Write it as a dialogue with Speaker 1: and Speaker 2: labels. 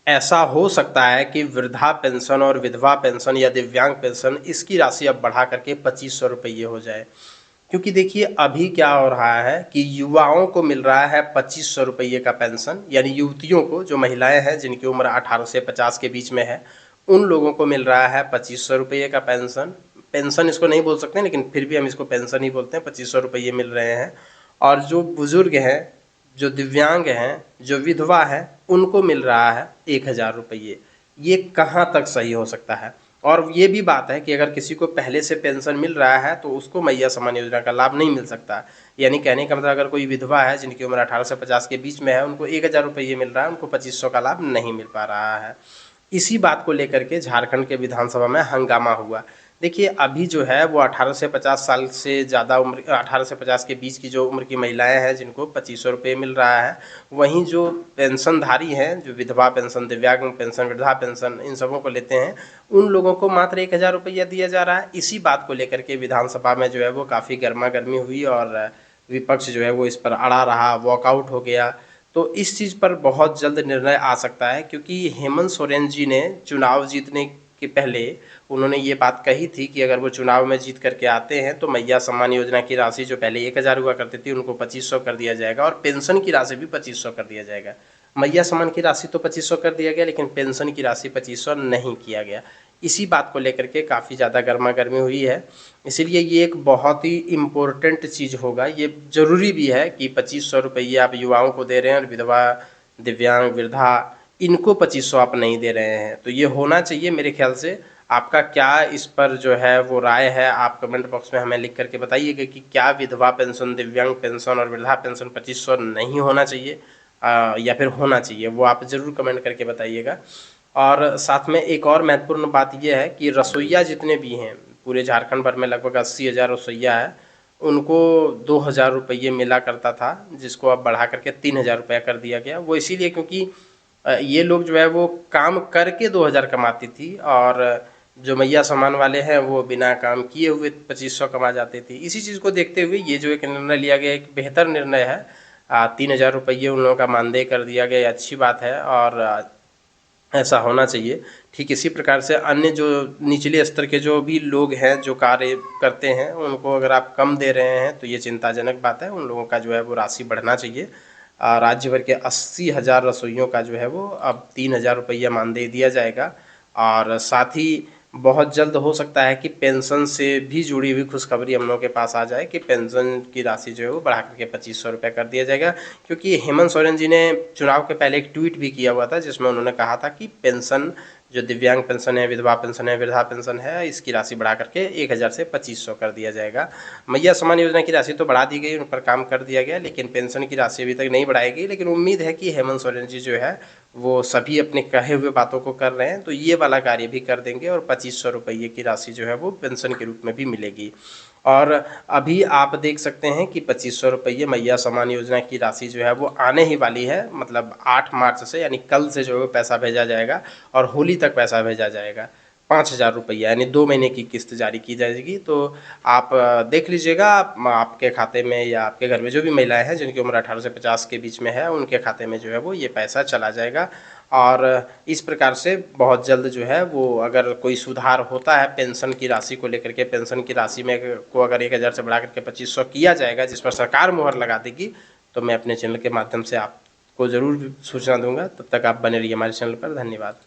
Speaker 1: ऐसा हो सकता है कि वृद्धा पेंशन और विधवा पेंशन या दिव्यांग पेंशन इसकी राशि अब बढ़ा करके 2500 रुपये हो जाए। क्योंकि देखिए अभी क्या हो रहा है कि युवाओं को मिल रहा है 2500 रुपये का पेंशन, यानी युवतियों को, जो महिलाएं हैं जिनकी उम्र 18 से 50 के बीच में है, उन लोगों को मिल रहा है 2500 रुपये का पेंशन। पेंशन इसको नहीं बोल सकते, लेकिन फिर भी हम इसको पेंशन ही बोलते हैं। 2500 रुपये मिल रहे हैं। और जो बुजुर्ग हैं, जो दिव्यांग हैं, जो विधवा हैं, उनको मिल रहा है 1000 रुपये। ये कहाँ तक सही हो सकता है? और ये भी बात है कि अगर किसी को पहले से पेंशन मिल रहा है तो उसको मैया सम्मान योजना का लाभ नहीं मिल सकता। यानी कहने का मतलब, अगर कोई विधवा है जिनकी उम्र 18 से 50 के बीच में है, उनको 1000 रुपये मिल रहा है, उनको 2500 का लाभ नहीं मिल पा रहा है। इसी बात को लेकर के झारखंड के विधानसभा में हंगामा हुआ। देखिए अभी जो है वो 18 से 50 साल से ज़्यादा उम्र, 18 से 50 के बीच की जो उम्र की महिलाएं हैं जिनको 2500 रुपये मिल रहा है, वहीं जो पेंशनधारी हैं, जो विधवा पेंशन, दिव्यांग पेंशन, वृद्धा पेंशन, इन सबों को लेते हैं, उन लोगों को मात्र 1000 रुपया दिया जा रहा है। इसी बात को लेकर के विधानसभा में जो है वो काफ़ी गर्मा गर्मी हुई और विपक्ष जो है वो इस पर अड़ा रहा, वॉकआउट हो गया। तो इस चीज़ पर बहुत जल्द निर्णय आ सकता है, क्योंकि हेमंत सोरेन जी ने चुनाव जीतने के पहले उन्होंने ये बात कही थी कि अगर वो चुनाव में जीत करके आते हैं तो मैया सम्मान योजना की राशि जो पहले 1000 हुआ करती थी, उनको 2500 कर दिया जाएगा, और पेंशन की राशि भी 2500 कर दिया जाएगा। मैया सम्मान की राशि तो 2500 कर दिया गया, लेकिन पेंशन की राशि 2500 नहीं किया गया। इसी बात को लेकर के काफ़ी ज़्यादा गर्मा गर्मी हुई है। इसीलिए ये एक बहुत ही इम्पोर्टेंट चीज़ होगा। ये ज़रूरी भी है कि 2500 रुपये आप युवाओं को दे रहे हैं और विधवा, दिव्यांग, वृद्धा, इनको 2500 आप नहीं दे रहे हैं। तो ये होना चाहिए मेरे ख्याल से। आपका क्या इस पर जो है वो राय है, आप कमेंट बॉक्स में हमें लिख करके बताइएगा कि क्या विधवा पेंशन, दिव्यांग पेंशन और वृद्धा पेंशन 2500 नहीं होना चाहिए या फिर होना चाहिए? वो आप ज़रूर कमेंट करके बताइएगा। और साथ में एक और महत्वपूर्ण बात ये है कि रसोइया जितने भी हैं, पूरे झारखंड भर में लगभग 80,000 रसोइया है, उनको 2000 रुपये मिला करता था, जिसको अब बढ़ा करके 3000 रुपया कर दिया गया। वो इसीलिए क्योंकि ये लोग जो है वो काम करके 2000 कमाती थी, और जो मैया सम्मान वाले हैं वो बिना काम किए हुए 2500 कमा जाते थे। इसी चीज़ को देखते हुए ये जो एक निर्णय लिया गया, एक बेहतर निर्णय है। 3000 रुपये उन लोगों का मानदेय कर दिया गया, ये अच्छी बात है और ऐसा होना चाहिए। ठीक इसी प्रकार से अन्य जो निचले स्तर के जो भी लोग हैं, जो कार्य करते हैं, उनको अगर आप कम दे रहे हैं तो ये चिंताजनक बात है। उन लोगों का जो है वो राशि बढ़ना चाहिए। राज्य भर के 80,000 रसोइयों का जो है वो अब 3000 रुपया मानदेय दिया जाएगा। और साथ ही बहुत जल्द हो सकता है कि पेंशन से भी जुड़ी हुई खुशखबरी हम लोगों के पास आ जाए कि पेंशन की राशि जो है वो बढ़ा करके 2500 रुपये कर दिया जाएगा। क्योंकि हेमंत सोरेन जी ने चुनाव के पहले एक ट्वीट भी किया हुआ था, जिसमें उन्होंने कहा था कि पेंशन, जो दिव्यांग पेंशन है, विधवा पेंशन है, वृद्धा पेंशन है, इसकी राशि बढ़ा करके 1000 से 2500 कर दिया जाएगा। मैया सम्मान योजना की राशि तो बढ़ा दी गई, उन पर काम कर दिया गया, लेकिन पेंशन की राशि अभी तक नहीं बढ़ाई गई। लेकिन उम्मीद है कि हेमंत सोरेन जी जो है वो सभी अपने कहे हुए बातों को कर रहे हैं, तो ये वाला कार्य भी कर देंगे और 2500 रुपये की राशि जो है वो पेंशन के रूप में भी मिलेगी। और अभी आप देख सकते हैं कि 2500 रुपये मैया सम्मान योजना की राशि जो है वो आने ही वाली है। मतलब 8 मार्च से, यानी कल से जो है पैसा भेजा जाएगा और होली तक पैसा भेजा जाएगा। 5000 रुपया, यानी 2 महीने की किस्त जारी की जाएगी। तो आप देख लीजिएगा, आपके खाते में या आपके घर में जो भी महिलाएं हैं जिनकी उम्र 18 से 50 के बीच में है, उनके खाते में जो है वो ये पैसा चला जाएगा। और इस प्रकार से बहुत जल्द जो है वो, अगर कोई सुधार होता है पेंशन की राशि को लेकर के, पेंशन की राशि में को अगर 1000 से बढ़ा करके 2500 किया जाएगा, जिस पर सरकार मुहर लगा देगी, तो मैं अपने चैनल के माध्यम से आपको ज़रूर सूचना दूंगा। तब तक आप बने रहिए हमारे चैनल पर। धन्यवाद।